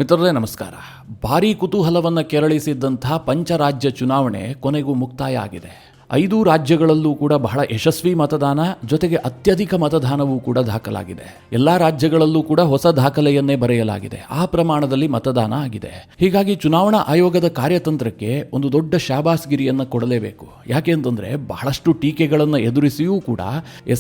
ಮಿತ್ರರೇ ನಮಸ್ಕಾರ. ಭಾರೀ ಕುತೂಹಲವನ್ನು ಕೆರಳಿಸಿದ್ದಂತಹ ಪಂಚರಾಜ್ಯ ಚುನಾವಣೆ ಕೊನೆಗೂ ಮುಕ್ತಾಯ ಆಗಿದೆ. 5 ರಾಜ್ಯಗಳಲ್ಲೂ ಕೂಡ ಬಹಳ ಯಶಸ್ವಿ ಮತದಾನ, ಜೊತೆಗೆ ಅತ್ಯಧಿಕ ಮತದಾನವೂ ಕೂಡ ದಾಖಲಾಗಿದೆ. ಎಲ್ಲ ರಾಜ್ಯಗಳಲ್ಲೂ ಕೂಡ ಹೊಸ ದಾಖಲೆಯನ್ನೇ ಬರೆಯಲಾಗಿದೆ. ಆ ಪ್ರಮಾಣದಲ್ಲಿ ಮತದಾನ ಆಗಿದೆ. ಹೀಗಾಗಿ ಚುನಾವಣಾ ಆಯೋಗದ ಕಾರ್ಯತಂತ್ರಕ್ಕೆ ಒಂದು ದೊಡ್ಡ ಶಾಬಾಸ್ಗಿರಿಯನ್ನು ಕೊಡಲೇಬೇಕು. ಯಾಕೆ ಅಂತಂದ್ರೆ ಬಹಳಷ್ಟು ಟೀಕೆಗಳನ್ನು ಎದುರಿಸಿಯೂ ಕೂಡ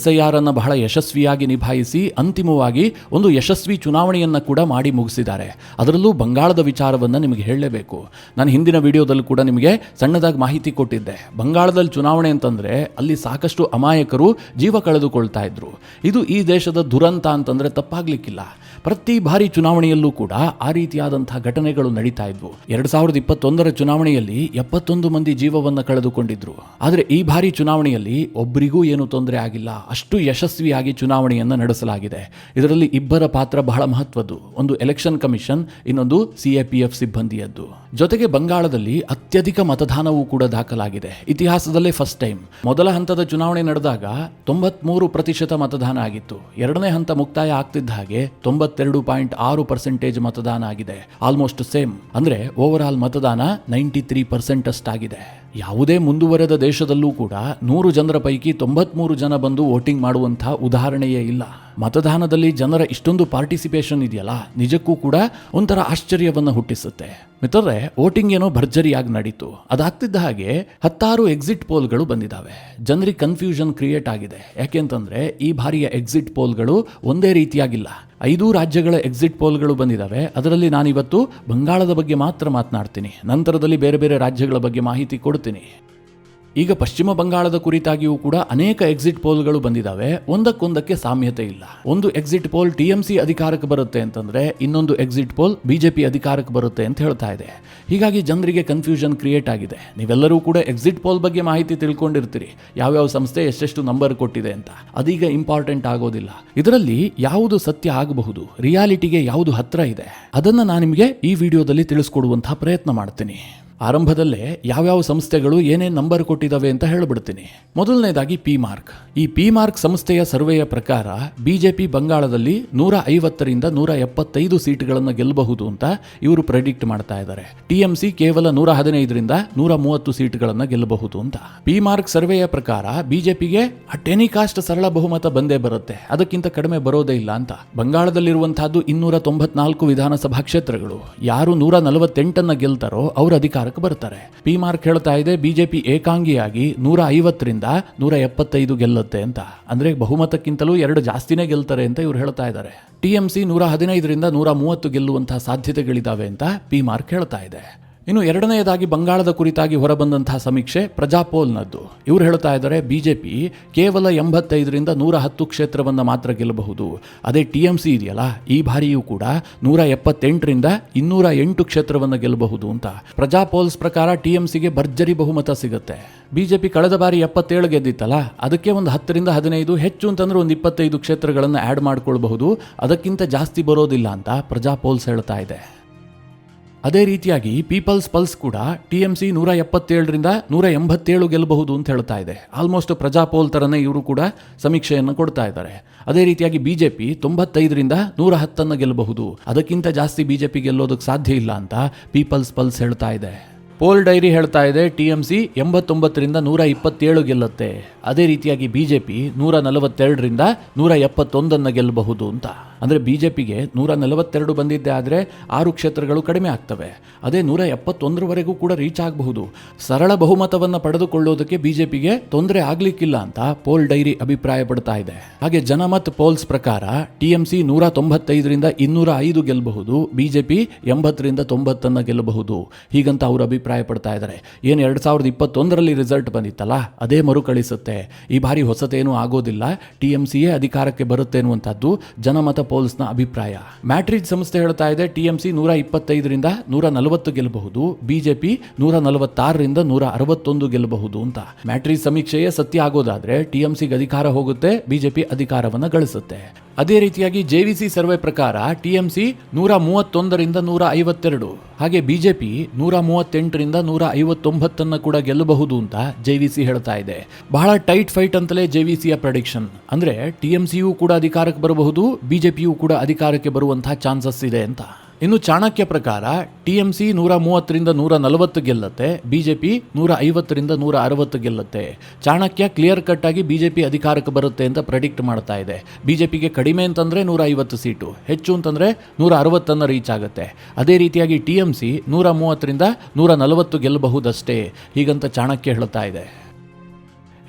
SIR ಅನ್ನು ಬಹಳ ಯಶಸ್ವಿಯಾಗಿ ನಿಭಾಯಿಸಿ ಅಂತಿಮವಾಗಿ ಒಂದು ಯಶಸ್ವಿ ಚುನಾವಣೆಯನ್ನು ಕೂಡ ಮಾಡಿ ಮುಗಿಸಿದ್ದಾರೆ. ಅದರಲ್ಲೂ ಬಂಗಾಳದ ವಿಚಾರವನ್ನು ನಿಮಗೆ ಹೇಳಲೇಬೇಕು. ನಾನು ಹಿಂದಿನ ವಿಡಿಯೋದಲ್ಲೂ ಕೂಡ ನಿಮಗೆ ಸಣ್ಣದಾಗಿ ಮಾಹಿತಿ ಕೊಟ್ಟಿದ್ದೆ. ಬಂಗಾಳದಲ್ಲಿ ಚುನಾವಣೆ ಅಂತಂದ್ರೆ ಅಲ್ಲಿ ಸಾಕಷ್ಟು ಅಮಾಯಕರು ಜೀವ ಕಳೆದುಕೊಳ್ತಾ ಇದ್ರು. ಇದು ಈ ದೇಶದ ದುರಂತ ಅಂತಂದ್ರೆ ತಪ್ಪಾಗ್ಲಿಕ್ಕಿಲ್ಲ. ಪ್ರತಿ ಬಾರಿ ಚುನಾವಣೆಯಲ್ಲೂ ಕೂಡ ಆ ರೀತಿಯಾದಂತಹ ಘಟನೆಗಳು ನಡೀತಾ ಇದ್ವು. 2021ರ ಚುನಾವಣೆಯಲ್ಲಿ 71 ಮಂದಿ ಜೀವವನ್ನು ಕಳೆದುಕೊಂಡಿದ್ರು. ಆದರೆ ಈ ಬಾರಿ ಚುನಾವಣೆಯಲ್ಲಿ ಒಬ್ಬರಿಗೂ ಏನು ತೊಂದರೆ ಆಗಿಲ್ಲ. ಅಷ್ಟು ಯಶಸ್ವಿಯಾಗಿ ಚುನಾವಣೆಯನ್ನು ನಡೆಸಲಾಗಿದೆ. ಇದರಲ್ಲಿ ಇಬ್ಬರ ಪಾತ್ರ ಬಹಳ ಮಹತ್ವದ್ದು. ಒಂದು ಎಲೆಕ್ಷನ್ ಕಮಿಷನ್, ಇನ್ನೊಂದು CAPF ಸಿಬ್ಬಂದಿಯದ್ದು. ಜೊತೆಗೆ ಬಂಗಾಳದಲ್ಲಿ ಅತ್ಯಧಿಕ ಮತದಾನವೂ ಕೂಡ ದಾಖಲಾಗಿದೆ. ಇತಿಹಾಸದಲ್ಲೇ ಫಸ್ಟ್ ಟೈಮ್. ಮೊದಲ ಹಂತದ ಚುನಾವಣೆ ನಡೆದಾಗ 93% ಮತದಾನ ಆಗಿತ್ತು. ಎರಡನೇ ಹಂತ ಮುಕ್ತಾಯ ಆಗ್ತಿದ್ದ ಹಾಗೆ 92.6% ಮತದಾನ ಆಗಿದೆ. Almost same. ಅಂದ್ರೆ ಓವರ್ ಆಲ್ ಮತದಾನ 93% ಅಷ್ಟಾಗಿದೆ. ಯಾವುದೇ ಮುಂದುವರೆದ ದೇಶದಲ್ಲೂ ಕೂಡ 100 ಜನರ ಪೈಕಿ 93 ಜನ ಬಂದು ವೋಟಿಂಗ್ ಮಾಡುವಂತಹ ಉದಾಹರಣೆಯೇ ಇಲ್ಲ. ಮತದಾನದಲ್ಲಿ ಜನರ ಇಷ್ಟೊಂದು ಪಾರ್ಟಿಸಿಪೇಷನ್ ಇದೆಯಲ್ಲ, ನಿಜಕ್ಕೂ ಕೂಡ ಒಂಥರ ಆಶ್ಚರ್ಯವನ್ನು ಹುಟ್ಟಿಸುತ್ತೆ. ಮಿತ್ರರೇ, ವೋಟಿಂಗ್ ಏನೋ ಭರ್ಜರಿಯಾಗಿ ನಡೀತು. ಅದಾಗ್ತಿದ್ದ ಹಾಗೆ 10 ಎಕ್ಸಿಟ್ ಪೋಲ್ಗಳು ಬಂದಿದ್ದಾವೆ. ಜನರಿಗೆ ಕನ್ಫ್ಯೂಷನ್ ಕ್ರಿಯೇಟ್ ಆಗಿದೆ. ಯಾಕೆಂತಂದ್ರೆ ಈ ಬಾರಿಯ ಎಕ್ಸಿಟ್ ಪೋಲ್ಗಳು ಒಂದೇ ರೀತಿಯಾಗಿಲ್ಲ. 5 ರಾಜ್ಯಗಳ ಎಕ್ಸಿಟ್ ಪೋಲ್ಗಳು ಬಂದಿದ್ದಾವೆ. ಅದರಲ್ಲಿ ನಾನಿವತ್ತು ಬಂಗಾಳದ ಬಗ್ಗೆ ಮಾತ್ರ ಮಾತನಾಡ್ತೀನಿ. ನಂತರದಲ್ಲಿ ಬೇರೆ ಬೇರೆ ರಾಜ್ಯಗಳ ಬಗ್ಗೆ ಮಾಹಿತಿ ಕೊಡ್ತೀನಿ. ಈಗ ಪಶ್ಚಿಮ ಬಂಗಾಳದ ಕುರಿತಾಗಿಯೂ ಕೂಡ ಅನೇಕ ಎಕ್ಸಿಟ್ ಪೋಲ್ಗಳು ಬಂದಿದ್ದಾವೆ. ಒಂದಕ್ಕೊಂದಕ್ಕೆ ಸಾಮ್ಯತೆ ಇಲ್ಲ. ಒಂದು ಎಕ್ಸಿಟ್ ಪೋಲ್ TMC ಅಧಿಕಾರಕ್ಕೆ ಬರುತ್ತೆ ಅಂತಂದ್ರೆ ಇನ್ನೊಂದು ಎಕ್ಸಿಟ್ ಪೋಲ್ BJP ಅಧಿಕಾರಕ್ಕೆ ಬರುತ್ತೆ ಅಂತ ಹೇಳ್ತಾ ಇದೆ. ಹೀಗಾಗಿ ಜನರಿಗೆ ಕನ್ಫ್ಯೂಷನ್ ಕ್ರಿಯೇಟ್ ಆಗಿದೆ. ನೀವೆಲ್ಲರೂ ಕೂಡ ಎಕ್ಸಿಟ್ ಪೋಲ್ ಬಗ್ಗೆ ಮಾಹಿತಿ ತಿಳ್ಕೊಂಡಿರ್ತೀರಿ. ಯಾವ್ಯಾವ ಸಂಸ್ಥೆ ಎಷ್ಟೆಷ್ಟು ನಂಬರ್ ಕೊಟ್ಟಿದೆ ಅಂತ. ಅದೀಗ ಇಂಪಾರ್ಟೆಂಟ್ ಆಗೋದಿಲ್ಲ. ಇದರಲ್ಲಿ ಯಾವುದು ಸತ್ಯ ಆಗಬಹುದು, ರಿಯಾಲಿಟಿಗೆ ಯಾವುದು ಹತ್ರ ಇದೆ, ಅದನ್ನು ನಾನು ನಿಮಗೆ ಈ ವಿಡಿಯೋದಲ್ಲಿ ತಿಳಿಸ್ಕೊಡುವಂತಹ ಪ್ರಯತ್ನ ಮಾಡ್ತೀನಿ. ಆರಂಭದಲ್ಲೇ ಯಾವ್ಯಾವ ಸಂಸ್ಥೆಗಳು ಏನೇನು ನಂಬರ್ ಕೊಟ್ಟಿದ್ದಾವೆ ಅಂತ ಹೇಳ್ಬಿಡ್ತೀನಿ. ಮೊದಲನೇದಾಗಿ PMark. ಈ PMark ಸಂಸ್ಥೆಯ ಸರ್ವೆಯ ಪ್ರಕಾರ BJP ಬಂಗಾಳದಲ್ಲಿ 150ರಿಂದ 175 ಸೀಟ್ಗಳನ್ನು ಗೆಲ್ಲಬಹುದು ಅಂತ ಇವರು ಪ್ರೆಡಿಕ್ಟ್ ಮಾಡ್ತಾ ಇದ್ದಾರೆ. TMC ಕೇವಲ 115ರಿಂದ 130 ಸೀಟ್ಗಳನ್ನು ಗೆಲ್ಲಬಹುದು ಅಂತ. PMark ಸರ್ವೆಯ ಪ್ರಕಾರ BJPಗೆ ಟೆನಿಕಾಸ್ಟ್ ಸರಳ ಬಹುಮತ ಬಂದೇ ಬರುತ್ತೆ. ಅದಕ್ಕಿಂತ ಕಡಿಮೆ ಬರೋದೇ ಇಲ್ಲ ಅಂತ. ಬಂಗಾಳದಲ್ಲಿರುವಂತಹದ್ದು 294 ವಿಧಾನಸಭಾ ಕ್ಷೇತ್ರಗಳು. ಯಾರು 148 ಗೆಲ್ತಾರೋ ಅವರು ಅಧಿಕಾರ ಬರ್ತಾರೆ. PMark ಹೇಳ್ತಾ ಇದೆ BJP ಏಕಾಂಗಿಯಾಗಿ 150ರಿಂದ 175 ಗೆಲ್ಲುತ್ತೆ ಅಂತ. ಅಂದ್ರೆ ಬಹುಮತಕ್ಕಿಂತಲೂ 2 ಜಾಸ್ತಿನೇ ಗೆಲ್ತಾರೆ ಅಂತ ಇವ್ರು ಹೇಳ್ತಾ ಇದ್ದಾರೆ. TMC 115ರಿಂದ 130 ಗೆಲ್ಲುವಂತಹ ಸಾಧ್ಯತೆಗಳಿದಾವೆ ಅಂತ PMark ಹೇಳ್ತಾ ಇದೆ. ಇನ್ನು ಎರಡನೆಯದಾಗಿ ಬಂಗಾಳದ ಕುರಿತಾಗಿ ಹೊರಬಂದಂತಹ ಸಮೀಕ್ಷೆ ಪ್ರಜಾಪೋಲ್ನದ್ದು. ಇವರು ಹೇಳ್ತಾ ಇದ್ದಾರೆ BJP ಕೇವಲ 85ರಿಂದ 110 ಕ್ಷೇತ್ರವನ್ನು ಮಾತ್ರ ಗೆಲ್ಲಬಹುದು. ಅದೇ TMC ಇದೆಯಲ್ಲ, ಈ ಬಾರಿಯೂ ಕೂಡ 178ರಿಂದ 208 ಕ್ಷೇತ್ರವನ್ನು ಗೆಲ್ಲಬಹುದು ಅಂತ. ಪ್ರಜಾಪೋಲ್ಸ್ ಪ್ರಕಾರ TMCಗೆ ಭರ್ಜರಿ ಬಹುಮತ ಸಿಗುತ್ತೆ. BJP ಕಳೆದ ಬಾರಿ 77 ಗೆದ್ದಿತ್ತಲ್ಲ, ಅದಕ್ಕೆ ಒಂದು 10ರಿಂದ 15, ಹೆಚ್ಚು ಅಂತಂದ್ರೆ ಒಂದು 25 ಕ್ಷೇತ್ರಗಳನ್ನು ಆ್ಯಡ್ ಮಾಡ್ಕೊಳ್ಬಹುದು. ಅದಕ್ಕಿಂತ ಜಾಸ್ತಿ ಬರೋದಿಲ್ಲ ಅಂತ ಪ್ರಜಾಪೋಲ್ಸ್ ಹೇಳ್ತಾ ಇದೆ. ಅದೇ ರೀತಿಯಾಗಿ ಪೀಪಲ್ಸ್ ಪಲ್ಸ್ ಕೂಡ TMC 177ರಿಂದ 187 ಗೆಲ್ಲಬಹುದು ಅಂತ ಹೇಳ್ತಾ ಇದೆ. ಆಲ್ಮೋಸ್ಟ್ ಪ್ರಜಾಪೋಲ್ ತರನೇ ಇವರು ಕೂಡ ಸಮೀಕ್ಷೆಯನ್ನು ಕೊಡ್ತಾ ಇದ್ದಾರೆ. ಅದೇ ರೀತಿಯಾಗಿ BJP 95ರಿಂದ 110 ಗೆಲ್ಲಬಹುದು. ಅದಕ್ಕಿಂತ ಜಾಸ್ತಿ BJP ಗೆಲ್ಲೋದಕ್ಕೆ ಸಾಧ್ಯ ಇಲ್ಲ ಅಂತ ಪೀಪಲ್ಸ್ ಪಲ್ಸ್ ಹೇಳ್ತಾ ಇದೆ. ಪೋಲ್ ಡೈರಿ ಹೇಳ್ತಾ ಇದೆ TMC 89ರಿಂದ 127 ಗೆಲ್ಲುತ್ತೆ. ಅದೇ ರೀತಿಯಾಗಿ BJP 142ರಿಂದ 171 ಗೆಲ್ಲಬಹುದು ಅಂತ. ಅಂದರೆ BJPಗೆ 142 ಬಂದಿದ್ದೆ ಆದರೆ 6 ಕ್ಷೇತ್ರಗಳು ಕಡಿಮೆ ಆಗ್ತವೆ. ಅದೇ 171ವರೆಗೂ ಕೂಡ ರೀಚ್ ಆಗಬಹುದು. ಸರಳ ಬಹುಮತವನ್ನು ಪಡೆದುಕೊಳ್ಳೋದಕ್ಕೆ BJPಗೆ ತೊಂದರೆ ಆಗ್ಲಿಕ್ಕಿಲ್ಲ ಅಂತ ಪೋಲ್ ಡೈರಿ ಅಭಿಪ್ರಾಯ ಪಡ್ತಾ ಇದೆ. ಹಾಗೆ ಜನಮತ್ ಪೋಲ್ಸ್ ಪ್ರಕಾರ TMC 195ರಿಂದ 205 ಗೆಲ್ಲಬಹುದು. BJP 80ರಿಂದ 90 ಗೆಲ್ಲಬಹುದು. ಹೀಗಂತ ಅವರು ಅಭಿಪ್ರಾಯ ಪಡ್ತಾ ಇದ್ದಾರೆ. ಏನು 2021ರಲ್ಲಿ ರಿಸಲ್ಟ್ ಬಂದಿತ್ತಲ್ಲ, ಅದೇ ಮರುಕಳಿಸುತ್ತೆ. ಈ ಬಾರಿ ಹೊಸತೇನೂ ಆಗೋದಿಲ್ಲ. TMCಯೇ ಅಧಿಕಾರಕ್ಕೆ ಬರುತ್ತೆ ಅನ್ನುವಂಥದ್ದು ಜನಮತ ಪೋಲ್ಸ್ನ ಅಭಿಪ್ರಾಯ. ಮ್ಯಾಟ್ರಿಜ್ ಸಂಸ್ಥೆ ಹೇಳ್ತಾ ಇದೆ TMC 125ರಿಂದ 140 ಗೆಲ್ಲಬಹುದು. BJP 146ರಿಂದ 161 ಗೆಲ್ಲಬಹುದು ಅಂತ. ಮ್ಯಾಟ್ರಿಜ್ ಸಮೀಕ್ಷೆಯೇ ಸತ್ಯ ಆಗೋದಾದ್ರೆ TMCಗೆ ಅಧಿಕಾರ ಹೋಗುತ್ತೆ, BJP ಅಧಿಕಾರವನ್ನು ಗಳಿಸುತ್ತೆ. ಅದೇ ರೀತಿಯಾಗಿ JVC ಸರ್ವೆ ಪ್ರಕಾರ TMC 131ರಿಂದ 152, ಹಾಗೆ BJP 138ರಿಂದ 159 ಕೂಡ ಗೆಲ್ಲಬಹುದು ಅಂತ JVC ಹೇಳ್ತಾ ಇದೆ. ಬಹಳ ಟೈಟ್ ಫೈಟ್ ಅಂತಲೇ JVCಯ ಪ್ರೆಡಿಕ್ಷನ್. ಅಂದ್ರೆ TMCಯೂ ಕೂಡ ಅಧಿಕಾರಕ್ಕೆ ಬರಬಹುದು, BJPಯೂ ಕೂಡ ಅಧಿಕಾರಕ್ಕೆ ಬರುವಂತಹ ಚಾನ್ಸಸ್ ಇದೆ ಅಂತ. ಇನ್ನು ಚಾಣಕ್ಯ ಪ್ರಕಾರ TMC 130ರಿಂದ 140 ಗೆಲ್ಲುತ್ತೆ, BJP 150ರಿಂದ 160 ಗೆಲ್ಲುತ್ತೆ. ಚಾಣಕ್ಯ ಕ್ಲಿಯರ್ ಕಟ್ ಆಗಿ BJP ಅಧಿಕಾರಕ್ಕೆ ಬರುತ್ತೆ ಅಂತ ಪ್ರೆಡಿಕ್ಟ್ ಮಾಡ್ತಾ ಇದೆ. BJPಗೆ ಕಡಿಮೆ ಅಂತಂದ್ರೆ 150 ಸೀಟು, ಹೆಚ್ಚು ಅಂತಂದ್ರೆ 160 ರೀಚ್ ಆಗುತ್ತೆ. ಅದೇ ರೀತಿಯಾಗಿ TMC 130ರಿಂದ 140 ಗೆಲ್ಲಬಹುದಷ್ಟೇ, ಹೀಗಂತ ಚಾಣಕ್ಯ ಹೇಳ್ತಾ ಇದೆ.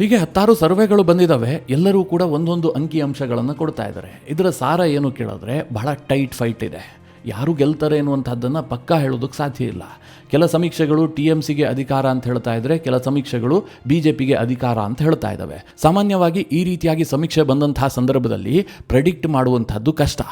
ಹೀಗೆ 10 ಸರ್ವೆಗಳು ಬಂದಿದ್ದಾವೆ. ಎಲ್ಲರೂ ಕೂಡ ಒಂದೊಂದು ಅಂಕಿ ಅಂಶಗಳನ್ನು ಕೊಡ್ತಾ ಇದ್ದಾರೆ. ಇದರ ಸಾರ ಏನು ಕೇಳಿದ್ರೆ ಬಹಳ ಟೈಟ್ ಫೈಟ್ ಇದೆ. ಯಾರು ಗೆಲ್ತಾರೆ ಎನ್ನುವಂಥದ್ದನ್ನು ಪಕ್ಕಾ ಹೇಳೋದಕ್ಕೆ ಸಾಧ್ಯ ಇಲ್ಲ. ಕೆಲ ಸಮೀಕ್ಷೆಗಳು TMCಗೆ ಅಧಿಕಾರ ಅಂತ ಹೇಳ್ತಾ ಇದ್ರೆ, ಕೆಲ ಸಮೀಕ್ಷೆಗಳು BJPಗೆ ಅಧಿಕಾರ ಅಂತ ಹೇಳ್ತಾ ಇದ್ದಾವೆ. ಸಾಮಾನ್ಯವಾಗಿ ಈ ರೀತಿಯಾಗಿ ಸಮೀಕ್ಷೆ ಬಂದಂತಹ ಸಂದರ್ಭದಲ್ಲಿ ಪ್ರೆಡಿಕ್ಟ್ ಮಾಡುವಂಥದ್ದು ಕಷ್ಟ.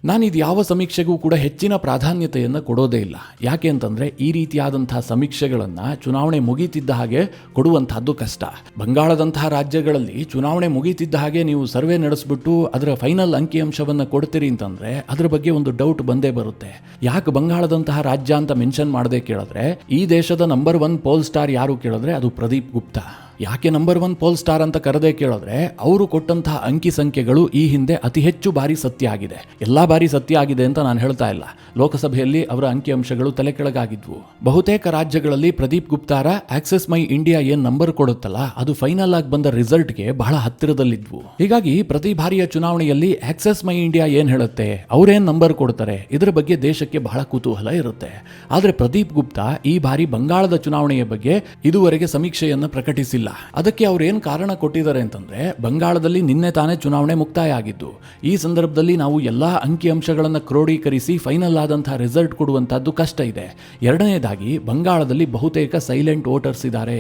ನಾನು ಇದು ಯಾವ ಸಮೀಕ್ಷೆಗೂ ಕೂಡ ಹೆಚ್ಚಿನ ಪ್ರಾಧಾನ್ಯತೆಯನ್ನು ಕೊಡೋದೇ ಇಲ್ಲ. ಯಾಕೆ ಅಂತಂದರೆ ಈ ರೀತಿಯಾದಂತಹ ಸಮೀಕ್ಷೆಗಳನ್ನು ಚುನಾವಣೆ ಮುಗೀತಿದ್ದ ಹಾಗೆ ಕೊಡುವಂಥದ್ದು ಕಷ್ಟ. ಬಂಗಾಳದಂತಹ ರಾಜ್ಯಗಳಲ್ಲಿ ಚುನಾವಣೆ ಮುಗೀತಿದ್ದ ಹಾಗೆ ನೀವು ಸರ್ವೆ ನಡೆಸ್ಬಿಟ್ಟು ಅದರ ಫೈನಲ್ ಅಂಕಿಅಂಶವನ್ನು ಕೊಡ್ತೀರಿ ಅಂತಂದರೆ ಅದರ ಬಗ್ಗೆ ಒಂದು ಡೌಟ್ ಬಂದೇ ಬರುತ್ತೆ. ಯಾಕೆ ಬಂಗಾಳದಂತಹ ರಾಜ್ಯ ಅಂತ ಮೆನ್ಷನ್ ಮಾಡದೆ ಕೇಳಿದ್ರೆ, ಈ ದೇಶದ ನಂಬರ್ 1 ಪೋಲ್ ಸ್ಟಾರ್ ಯಾರು ಕೇಳಿದ್ರೆ ಅದು ಪ್ರದೀಪ್ ಗುಪ್ತಾ. ಯಾಕೆ ನಂಬರ್ 1 ಪೋಲ್ ಸ್ಟಾರ್ ಅಂತ ಕರೆದೇ ಕೇಳಿದ್ರೆ, ಅವರು ಕೊಟ್ಟಂತಹ ಅಂಕಿ ಸಂಖ್ಯೆಗಳು ಈ ಹಿಂದೆ ಅತಿ ಹೆಚ್ಚು ಬಾರಿ ಸತ್ಯ ಆಗಿದೆ. ಎಲ್ಲಾ ಬಾರಿ ಸತ್ಯ ಆಗಿದೆ ಅಂತ ನಾನು ಹೇಳ್ತಾ ಇಲ್ಲ. ಲೋಕಸಭೆಯಲ್ಲಿ ಅವರ ಅಂಕಿಅಂಶಗಳು ತಲೆ ಕೆಳಗಾಗಿದ್ವು. ಬಹುತೇಕ ರಾಜ್ಯಗಳಲ್ಲಿ ಪ್ರದೀಪ್ ಗುಪ್ತಾರ ಆಕ್ಸೆಸ್ ಮೈ ಇಂಡಿಯಾ ಏನ್ ನಂಬರ್ ಕೊಡುತ್ತಲ್ಲ, ಅದು ಫೈನಲ್ ಆಗಿ ಬಂದ ರಿಸಲ್ಟ್ಗೆ ಬಹಳ ಹತ್ತಿರದಲ್ಲಿದ್ವು. ಹೀಗಾಗಿ ಪ್ರತಿ ಬಾರಿಯ ಚುನಾವಣೆಯಲ್ಲಿ ಆಕ್ಸೆಸ್ ಮೈ ಇಂಡಿಯಾ ಏನ್ ಹೇಳುತ್ತೆ, ಅವರೇನ್ ನಂಬರ್ ಕೊಡ್ತಾರೆ, ಇದರ ಬಗ್ಗೆ ದೇಶಕ್ಕೆ ಬಹಳ ಕುತೂಹಲ ಇರುತ್ತೆ. ಆದ್ರೆ ಪ್ರದೀಪ್ ಗುಪ್ತಾ ಈ ಬಾರಿ ಬಂಗಾಳದ ಚುನಾವಣೆಯ ಬಗ್ಗೆ ಇದುವರೆಗೆ ಸಮೀಕ್ಷೆಯನ್ನು ಪ್ರಕಟಿಸಿಲ್ಲ. ಅದಕ್ಕೆ ಅವ್ರು ಏನ್ ಕಾರಣ ಕೊಟ್ಟಿದ್ದಾರೆ ಅಂತಂದ್ರೆ, ಬಂಗಾಳದಲ್ಲಿ ನಿನ್ನೆ ತಾನೇ ಚುನಾವಣೆ ಮುಕ್ತಾಯ ಆಗಿದ್ದು. ಈ ಸಂದರ್ಭದಲ್ಲಿ ನಾವು ಎಲ್ಲಾ ಅಂಕಿಅಂಶಗಳನ್ನು ಕ್ರೋಢೀಕರಿಸಿ ಫೈನಲ್ ಆದಂತಹ ರಿಸಲ್ಟ್ ಕೊಡುವಂತದ್ದು ಕಷ್ಟ ಇದೆ. ಎರಡನೇದಾಗಿ ಬಂಗಾಳದಲ್ಲಿ ಬಹುತೇಕ ಸೈಲೆಂಟ್ ವೋಟರ್ಸ್ ಇದ್ದಾರೆ.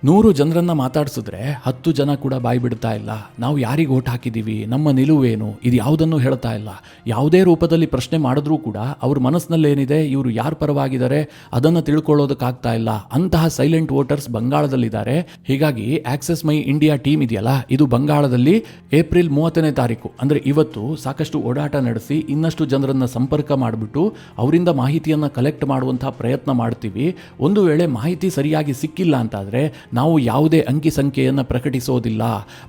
100 ಜನರನ್ನ ಮಾತಾಡಿಸಿದ್ರೆ 10 ಜನ ಕೂಡ ಬಾಯಿ ಬಿಡ್ತಾ ಇಲ್ಲ. ನಾವು ಯಾರಿಗೆ ಓಟ್ ಹಾಕಿದ್ದೀವಿ, ನಮ್ಮ ನಿಲುವೇನು, ಇದು ಯಾವುದನ್ನು ಹೇಳ್ತಾ ಇಲ್ಲ. ಯಾವುದೇ ರೂಪದಲ್ಲಿ ಪ್ರಶ್ನೆ ಮಾಡಿದ್ರೂ ಕೂಡ ಅವ್ರ ಮನಸ್ಸಿನಲ್ಲೇನಿದೆ, ಇವರು ಯಾರ ಪರವಾಗಿದ್ದಾರೆ ಅದನ್ನು ತಿಳ್ಕೊಳ್ಳೋದಕ್ಕಾಗ್ತಾ ಇಲ್ಲ. ಅಂತಹ ಸೈಲೆಂಟ್ ವೋಟರ್ಸ್ ಬಂಗಾಳದಲ್ಲಿದ್ದಾರೆ. ಹೀಗಾಗಿ ಆಕ್ಸೆಸ್ ಮೈ ಇಂಡಿಯಾ ಟೀಮ್ ಇದೆಯಲ್ಲ, ಇದು ಬಂಗಾಳದಲ್ಲಿ ಏಪ್ರಿಲ್ 30ನೇ ತಾರೀಕು ಅಂದರೆ ಇವತ್ತು ಸಾಕಷ್ಟು ಓಡಾಟ ನಡೆಸಿ ಇನ್ನಷ್ಟು ಜನರನ್ನ ಸಂಪರ್ಕ ಮಾಡಿಬಿಟ್ಟು ಅವರಿಂದ ಮಾಹಿತಿಯನ್ನು ಕಲೆಕ್ಟ್ ಮಾಡುವಂತಹ ಪ್ರಯತ್ನ ಮಾಡ್ತೀವಿ. ಒಂದು ವೇಳೆ ಮಾಹಿತಿ ಸರಿಯಾಗಿ ಸಿಕ್ಕಿಲ್ಲ ಅಂತಾದರೆ ನಾವು ಯಾವುದೇ ಅಂಕಿ ಸಂಖ್ಯೆಯನ್ನು ಪ್ರಕಟಿಸೋದಿಲ್ಲ.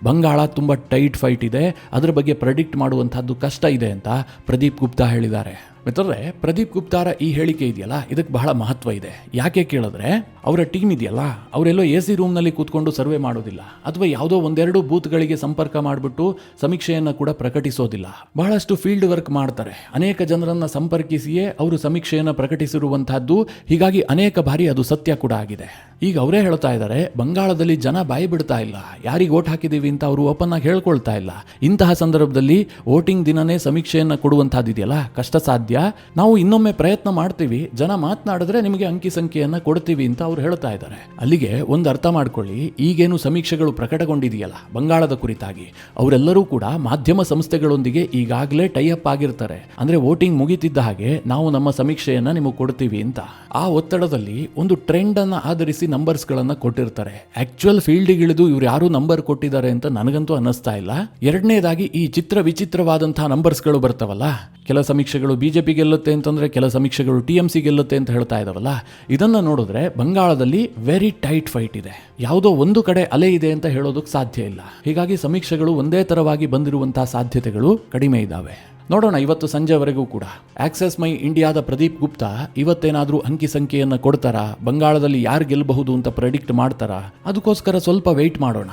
ಬಂಗಾಳ ತುಂಬ ಟೈಟ್ ಫೈಟ್ ಇದೆ, ಅದರ ಬಗ್ಗೆ ಪ್ರೆಡಿಕ್ಟ್ ಮಾಡುವಂತಹದ್ದು ಕಷ್ಟ ಇದೆ ಅಂತ ಪ್ರದೀಪ್ ಗುಪ್ತಾ ಹೇಳಿದ್ದಾರೆ. ಮಿತ್ರರೇ, ಪ್ರದೀಪ್ ಗುಪ್ತಾರ ಈ ಹೇಳಿಕೆ ಇದೆಯಲ್ಲ, ಇದಕ್ಕೆ ಬಹಳ ಮಹತ್ವ ಇದೆ. ಯಾಕೆ ಕೇಳಿದ್ರೆ, ಅವರ ಟೀಮ್ ಇದೆಯಲ್ಲ, ಅವರೆಲ್ಲೋ AC ರೂಮ್ನಲ್ಲಿ ಕೂತ್ಕೊಂಡು ಸರ್ವೆ ಮಾಡೋದಿಲ್ಲ, ಅಥವಾ ಯಾವುದೋ ಒಂದೆರಡು ಬೂತ್ಗಳಿಗೆ ಸಂಪರ್ಕ ಮಾಡಿಬಿಟ್ಟು ಸಮೀಕ್ಷೆಯನ್ನು ಕೂಡ ಪ್ರಕಟಿಸೋದಿಲ್ಲ. ಬಹಳಷ್ಟು ಫೀಲ್ಡ್ ವರ್ಕ್ ಮಾಡ್ತಾರೆ. ಅನೇಕ ಜನರನ್ನು ಸಂಪರ್ಕಿಸಿಯೇ ಅವರು ಸಮೀಕ್ಷೆಯನ್ನು ಪ್ರಕಟಿಸಿರುವಂತಹದ್ದು. ಹೀಗಾಗಿ ಅನೇಕ ಬಾರಿ ಅದು ಸತ್ಯ ಕೂಡ ಆಗಿದೆ. ಈಗ ಅವರೇ ಹೇಳ್ತಾ ಇದ್ದಾರೆ, ಬಂಗಾಳದಲ್ಲಿ ಜನ ಬಾಯಿ ಬಿಡ್ತಾ ಇಲ್ಲ, ಯಾರಿಗೆ ಓಟ್ ಹಾಕಿದ್ದೀವಿ ಅಂತ ಅವರು ಓಪನ್ ಆಗಿ ಹೇಳ್ಕೊಳ್ತಾ ಇಲ್ಲ. ಇಂತಹ ಸಂದರ್ಭದಲ್ಲಿ ವೋಟಿಂಗ್ ದಿನನೇ ಸಮೀಕ್ಷೆಯನ್ನು ಕೊಡುವಂತಹದ್ದು ಇದೆಯಲ್ಲ, ಕಷ್ಟ ಸಾಧ್ಯ. ನಾವು ಇನ್ನೊಮ್ಮೆ ಪ್ರಯತ್ನ ಮಾಡ್ತೀವಿ, ಜನ ಮಾತನಾಡಿದ್ರೆ ನಿಮಗೆ ಅಂಕಿ ಸಂಖ್ಯೆಯನ್ನ ಕೊಡ್ತೀವಿ ಅಂತ ಅವ್ರು ಹೇಳ್ತಾ ಇದ್ದಾರೆ. ಅಲ್ಲಿಗೆ ಒಂದು ಅರ್ಥ ಮಾಡ್ಕೊಳ್ಳಿ, ಈಗೇನು ಸಮೀಕ್ಷೆಗಳು ಪ್ರಕಟಗೊಂಡಿದೆಯಲ್ಲ ಬಂಗಾಳದ ಕುರಿತಾಗಿ, ಅವರೆಲ್ಲರೂ ಕೂಡ ಮಾಧ್ಯಮ ಸಂಸ್ಥೆಗಳೊಂದಿಗೆ ಈಗಾಗಲೇ ಟೈ ಅಪ್ ಆಗಿರ್ತಾರೆ. ಅಂದ್ರೆ ವೋಟಿಂಗ್ ಮುಗಿತಿದ್ದ ಹಾಗೆ ನಾವು ನಮ್ಮ ಸಮೀಕ್ಷೆಯನ್ನ ನಿಮಗೆ ಕೊಡ್ತೀವಿ ಅಂತ. ಆ ಒತ್ತಡದಲ್ಲಿ ಒಂದು ಟ್ರೆಂಡ್ ಅನ್ನ ಆಧರಿಸಿ ನಂಬರ್ಸ್ ಗಳನ್ನ ಕೊಟ್ಟಿರ್ತಾರೆ. ಆಕ್ಚುಯಲ್ ಫೀಲ್ಡ್ ಇಳಿದು ಇವ್ರು ಯಾರು ನಂಬರ್ ಕೊಟ್ಟಿದ್ದಾರೆ ಅಂತ ನನಗಂತೂ ಅನ್ನಿಸ್ತಾ ಇಲ್ಲ. ಎರಡನೇದಾಗಿ ಈ ಚಿತ್ರ ವಿಚಿತ್ರವಾದಂತಹ ನಂಬರ್ಸ್ ಗಳು ಬರ್ತಾವಲ್ಲ, ಕೆಲ ಸಮೀಕ್ಷೆಗಳು BJP ಗೆಲ್ಲುತ್ತೆ ಅಂತಂದ್ರೆ, ಕೆಲ ಸಮೀಕ್ಷೆಗಳು TMC ಗೆಲ್ಲುತ್ತೆ ಅಂತ ಹೇಳ್ತಾ ಇದಾವಲ್ಲ, ಇದನ್ನ ನೋಡಿದ್ರೆ ಬಂಗಾಳದಲ್ಲಿ ವೆರಿ ಟೈಟ್ ಫೈಟ್ ಇದೆ. ಯಾವುದೋ ಒಂದು ಕಡೆ ಅಲೆ ಇದೆ ಅಂತ ಹೇಳೋದಕ್ಕೆ ಸಾಧ್ಯ ಇಲ್ಲ. ಹೀಗಾಗಿ ಸಮೀಕ್ಷೆಗಳು ಒಂದೇ ತರವಾಗಿ ಬಂದಿರುವಂತಹ ಸಾಧ್ಯತೆಗಳು ಕಡಿಮೆ ಇದ್ದಾವೆ. ನೋಡೋಣ ಇವತ್ತು ಸಂಜೆವರೆಗೂ ಕೂಡ ಆಕ್ಸೆಸ್ ಮೈ ಇಂಡಿಯಾದ ಪ್ರದೀಪ್ ಗುಪ್ತಾ ಇವತ್ತೇನಾದ್ರೂ ಅಂಕಿ ಸಂಖ್ಯೆಯನ್ನು ಕೊಡ್ತಾರಾ, ಬಂಗಾಳದಲ್ಲಿ ಯಾರು ಗೆಲ್ಲಬಹುದು ಅಂತ ಪ್ರೆಡಿಕ್ಟ್ ಮಾಡ್ತಾರಾ, ಅದಕ್ಕೋಸ್ಕರ ಸ್ವಲ್ಪ ವೆಯ್ಟ್ ಮಾಡೋಣ.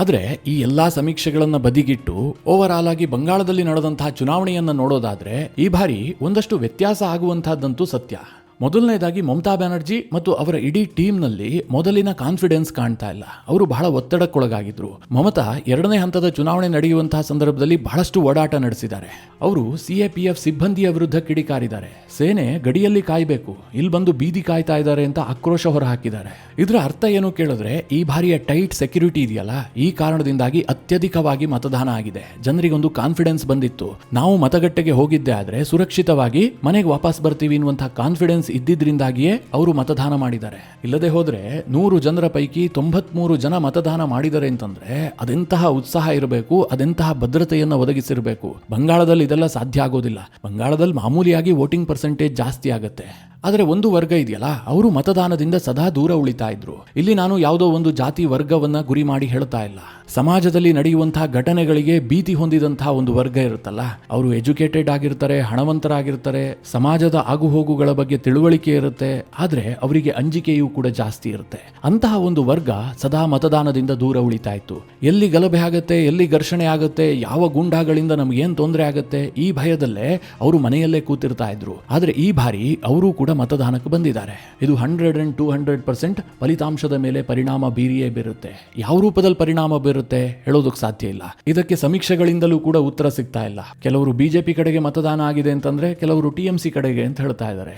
ಆದರೆ ಈ ಎಲ್ಲ ಸಮೀಕ್ಷೆಗಳನ್ನು ಬದಿಗಿಟ್ಟು ಓವರ್ ಆಲ್ ಆಗಿ ಬಂಗಾಳದಲ್ಲಿ ನಡೆದಂತಹ ಚುನಾವಣೆಯನ್ನು ನೋಡೋದಾದ್ರೆ ಈ ಬಾರಿ ಒಂದಷ್ಟು ವ್ಯತ್ಯಾಸ ಆಗುವಂತಹದ್ದಂತೂ ಸತ್ಯ. ಮೊದಲನೇದಾಗಿ ಮಮತಾ ಬ್ಯಾನರ್ಜಿ ಮತ್ತು ಅವರ ಇಡೀ ಟೀಮ್ನಲ್ಲಿ ಮೊದಲಿನ ಕಾನ್ಫಿಡೆನ್ಸ್ ಕಾಣ್ತಾ ಇಲ್ಲ. ಅವರು ಬಹಳ ಒತ್ತಡಕ್ಕೊಳಗಾಗಿದ್ರು. ಮಮತಾ ಎರಡನೇ ಹಂತದ ಚುನಾವಣೆ ನಡೆಯುವಂತಹ ಸಂದರ್ಭದಲ್ಲಿ ಬಹಳಷ್ಟು ಓಡಾಟ ನಡೆಸಿದ್ದಾರೆ. ಅವರು CAPF ಸಿಬ್ಬಂದಿಯ ವಿರುದ್ಧ ಕಿಡಿಕಾರಿದ್ದಾರೆ. ಸೇನೆ ಗಡಿಯಲ್ಲಿ ಕಾಯಬೇಕು, ಇಲ್ಲಿ ಬಂದು ಬೀದಿ ಕಾಯ್ತಾ ಇದ್ದಾರೆ ಅಂತ ಆಕ್ರೋಶ ಹೊರಹಾಕಿದ್ದಾರೆ. ಇದರ ಅರ್ಥ ಏನು ಕೇಳಿದ್ರೆ, ಈ ಬಾರಿಯ ಟೈಟ್ ಸೆಕ್ಯೂರಿಟಿ ಇದೆಯಲ್ಲ, ಈ ಕಾರಣದಿಂದಾಗಿ ಅತ್ಯಧಿಕವಾಗಿ ಮತದಾನ ಆಗಿದೆ. ಜನರಿಗೊಂದು ಕಾನ್ಫಿಡೆನ್ಸ್ ಬಂದಿತ್ತು, ನಾವು ಮತಗಟ್ಟೆಗೆ ಹೋಗಿದ್ದೆ ಆದ್ರೆ ಸುರಕ್ಷಿತವಾಗಿ ಮನೆಗೆ ವಾಪಸ್ ಬರ್ತೀವಿ ಅನ್ನುವಂತಹ ಕಾನ್ಫಿಡೆನ್ಸ್ ಇದ್ದಿದ್ರಿಂದಾಗಿಯೇ ಅವರು ಮತದಾನ ಮಾಡಿದ್ದಾರೆ. ಇಲ್ಲದೆ ಹೋದ್ರೆ 100 ಜನರ ಪೈಕಿ 93 ಜನ ಮತದಾನ ಮಾಡಿದ್ದಾರೆ ಅಂತಂದ್ರೆ ಅದೆಂತಹ ಉತ್ಸಾಹ ಇರಬೇಕು, ಅದೆಂತಹ ಭದ್ರತೆಯನ್ನು ಒದಗಿಸಿರಬೇಕು. ಬಂಗಾಳದಲ್ಲಿ ಇದೆಲ್ಲ ಸಾಧ್ಯ ಆಗೋದಿಲ್ಲ. ಬಂಗಾಳದಲ್ಲಿ ಮಾಮೂಲಿಯಾಗಿ ವೋಟಿಂಗ್ ಪರ್ಸೆಂಟೇಜ್ ಜಾಸ್ತಿ ಆಗುತ್ತೆ. ಆದರೆ ಒಂದು ವರ್ಗ ಇದೆಯಲ್ಲ, ಅವರು ಮತದಾನದಿಂದ ಸದಾ ದೂರ ಉಳಿತಾ ಇದ್ರು. ಇಲ್ಲಿ ನಾನು ಯಾವುದೋ ಒಂದು ಜಾತಿ ವರ್ಗವನ್ನ ಗುರಿ ಮಾಡಿ ಹೇಳ್ತಾ ಇಲ್ಲ. ಸಮಾಜದಲ್ಲಿ ನಡೆಯುವಂತಹ ಘಟನೆಗಳಿಗೆ ಭೀತಿ ಹೊಂದಿದಂತಹ ಒಂದು ವರ್ಗ ಇರುತ್ತಲ್ಲ, ಅವರು ಎಜುಕೇಟೆಡ್ ಆಗಿರ್ತಾರೆ, ಹಣವಂತರಾಗಿರ್ತಾರೆ, ಸಮಾಜದ ಆಗುಹೋಗುಗಳ ಬಗ್ಗೆ ತಿಳುವಳಿಕೆ ಇರುತ್ತೆ, ಆದ್ರೆ ಅವರಿಗೆ ಅಂಜಿಕೆಯೂ ಕೂಡ ಜಾಸ್ತಿ ಇರುತ್ತೆ. ಅಂತಹ ಒಂದು ವರ್ಗ ಸದಾ ಮತದಾನದಿಂದ ದೂರ ಉಳಿತಾ ಇತ್ತು. ಎಲ್ಲಿ ಗಲಭೆ ಆಗುತ್ತೆ, ಎಲ್ಲಿ ಘರ್ಷಣೆ ಆಗುತ್ತೆ, ಯಾವ ಗೂಂಡಾಗಳಿಂದ ನಮಗೇನ್ ತೊಂದರೆ ಆಗುತ್ತೆ, ಈ ಭಯದಲ್ಲೇ ಅವರು ಮನೆಯಲ್ಲೇ ಕೂತಿರ್ತಾ ಇದ್ರು. ಆದ್ರೆ ಈ ಬಾರಿ ಅವರು ಕೂಡ ಮತದಾನಕ್ಕೆ ಬಂದಿದ್ದಾರೆ. ಇದು 100% ಫಲಿತಾಂಶದ ಮೇಲೆ ಪರಿಣಾಮ ಬೀರಿಯೇ ಬೀರುತ್ತೆ. ಯಾವ ರೂಪದಲ್ಲಿ ಪರಿಣಾಮ ಬೀರುತ್ತೆ ಹೇಳೋದಕ್ಕೆ ಸಾಧ್ಯ ಇಲ್ಲ. ಇದಕ್ಕೆ ಸಮೀಕ್ಷೆಗಳಿಂದಲೂ ಕೂಡ ಉತ್ತರ ಸಿಗ್ತಾ ಇಲ್ಲ. ಕೆಲವರು ಬಿಜೆಪಿ ಕಡೆಗೆ ಮತದಾನ ಆಗಿದೆ ಅಂತಂದ್ರೆ, ಕೆಲವರು ಟಿಎಂಸಿ ಕಡೆಗೆ ಅಂತ ಹೇಳ್ತಾ ಇದ್ದಾರೆ.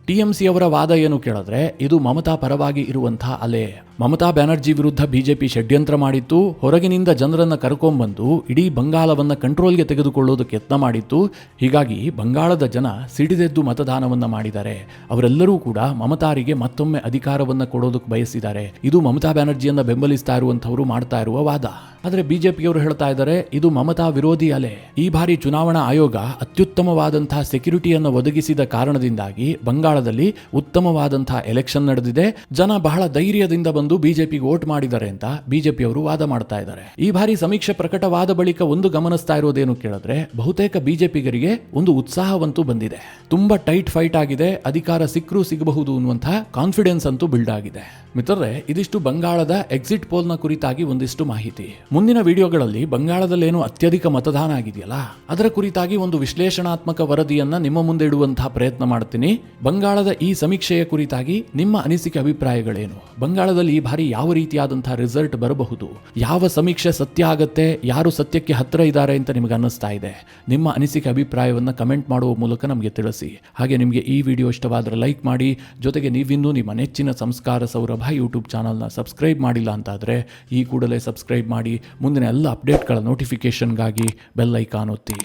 ಟಿಎಂಸಿ ಅವರ ವಾದ ಏನು ಕೇಳಿದ್ರೆ, ಇದು ಮಮತಾ ಪರವಾಗಿ ಇರುವಂತಹ ಅಲೆ. ಮಮತಾ ಬ್ಯಾನರ್ಜಿ ವಿರುದ್ಧ ಬಿಜೆಪಿ ಷಡ್ಯಂತ್ರ ಮಾಡಿತ್ತು, ಹೊರಗಿನಿಂದ ಜನರನ್ನ ಕರ್ಕೊಂಡ್ಬಂದು ಇಡೀ ಬಂಗಾಳವನ್ನ ಕಂಟ್ರೋಲ್ಗೆ ತೆಗೆದುಕೊಳ್ಳೋದಕ್ಕೆ ಯತ್ನ ಮಾಡಿತ್ತು. ಹೀಗಾಗಿ ಬಂಗಾಳದ ಜನ ಸಿಡಿದೆದ್ದು ಮತದಾನವನ್ನ ಮಾಡಿದ್ದಾರೆ. ಅವರೆಲ್ಲರೂ ಕೂಡ ಮಮತಾರಿಗೆ ಮತ್ತೊಮ್ಮೆ ಅಧಿಕಾರವನ್ನ ಕೊಡೋದಕ್ಕೆ ಬಯಸಿದ್ದಾರೆ. ಇದು ಮಮತಾ ಬ್ಯಾನರ್ಜಿಯನ್ನ ಬೆಂಬಲಿಸ್ತಾ ಇರುವಂತವರು ಮಾಡ್ತಾ ಇರುವ ವಾದ. ಆದರೆ ಬಿಜೆಪಿಯವರು ಹೇಳ್ತಾ ಇದ್ದಾರೆ, ಇದು ಮಮತಾ ವಿರೋಧಿ ಅಲೆ. ಈ ಬಾರಿ ಚುನಾವಣಾ ಆಯೋಗ ಅತ್ಯುತ್ತಮವಾದಂತಹ ಸೆಕ್ಯೂರಿಟಿಯನ್ನು ಒದಗಿಸಿದ ಕಾರಣದಿಂದಾಗಿ ಬಂಗಾಳದಲ್ಲಿ ಉತ್ತಮವಾದಂತಹ ಎಲೆಕ್ಷನ್ ನಡೆದಿದೆ. ಜನ ಬಹಳ ಧೈರ್ಯದಿಂದ ಬಂದು ಬಿಜೆಪಿಗೆ ವೋಟ್ ಮಾಡಿದ್ದಾರೆ ಅಂತ ಬಿಜೆಪಿಯವರು ವಾದ ಮಾಡ್ತಾ ಇದ್ದಾರೆ. ಈ ಬಾರಿ ಸಮೀಕ್ಷೆ ಪ್ರಕಟವಾದ ಬಳಿಕ ಒಂದು ಗಮನಿಸ್ತಾ ಇರೋದೇನು ಕೇಳಿದ್ರೆ, ಬಹುತೇಕ ಬಿಜೆಪಿಗರಿಗೆ ಒಂದು ಉತ್ಸಾಹವಂತೂ ಬಂದಿದೆ. ತುಂಬಾ ಟೈಟ್ ಫೈಟ್ ಆಗಿದೆ, ಅಧಿಕಾರ ಸಿಕ್ಕರೂ ಸಿಗಬಹುದು ಅನ್ನುವಂತಹ ಕಾನ್ಫಿಡೆನ್ಸ್ ಅಂತೂ ಬಿಲ್ಡ್ ಆಗಿದೆ. ಮಿತ್ರರೇ, ಇದಿಷ್ಟು ಬಂಗಾಳದ ಎಕ್ಸಿಟ್ ಪೋಲ್ನ ಕುರಿತಾಗಿ ಒಂದಿಷ್ಟು ಮಾಹಿತಿ. ಮುಂದಿನ ವಿಡಿಯೋಗಳಲ್ಲಿ ಬಂಗಾಳದಲ್ಲೇನು ಅತ್ಯಧಿಕ ಮತದಾನ ಆಗಿದೆಯಲ್ಲ, ಅದರ ಕುರಿತಾಗಿ ಒಂದು ವಿಶ್ಲೇಷಣಾತ್ಮಕ ವರದಿಯನ್ನ ನಿಮ್ಮ ಮುಂದೆ ಇಡುವಂತಹ ಪ್ರಯತ್ನ ಮಾಡ್ತೀನಿ. ಬಂಗಾಳದ ಈ ಸಮೀಕ್ಷೆಯ ಕುರಿತಾಗಿ ನಿಮ್ಮ ಅನಿಸಿಕೆ ಅಭಿಪ್ರಾಯಗಳೇನು? ಬಂಗಾಳದಲ್ಲಿ ಈ ಬಾರಿ ಯಾವ ರೀತಿಯಾದಂತಹ ರಿಸಲ್ಟ್ ಬರಬಹುದು? ಯಾವ ಸಮೀಕ್ಷೆ ಸತ್ಯ ಆಗತ್ತೆ, ಯಾರು ಸತ್ಯಕ್ಕೆ ಹತ್ತಿರ ಇದ್ದಾರೆ ಅಂತ ನಿಮಗೆ ಅನ್ನಿಸ್ತಾ ಇದೆ? ನಿಮ್ಮ ಅನಿಸಿಕೆ ಅಭಿಪ್ರಾಯವನ್ನ ಕಮೆಂಟ್ ಮಾಡುವ ಮೂಲಕ ನಮಗೆ ತಿಳಿಸಿ. ಹಾಗೆ ನಿಮಗೆ ಈ ವಿಡಿಯೋ ಇಷ್ಟವಾದರೆ ಲೈಕ್ ಮಾಡಿ. ಜೊತೆಗೆ ನೀವಿನ್ನೂ ನಿಮ್ಮ ನೆಚ್ಚಿನ ಸಂಸ್ಕಾರ ಸೌರಭ ಯೂಟ್ಯೂಬ್ ಚಾನಲ್ನ ಸಬ್ಸ್ಕ್ರೈಬ್ ಮಾಡಿಲ್ಲ ಅಂತಾದರೆ ಈ ಕೂಡಲೇ ಸಬ್ಸ್ಕ್ರೈಬ್ ಮಾಡಿ. ಮುಂದಿನ ಎಲ್ಲ ಅಪ್ಡೇಟ್ಗಳ ನೋಟಿಫಿಕೇಷನ್ಗಾಗಿ ಬೆಲ್ ಐಕಾನ್ ಒತ್ತಿ.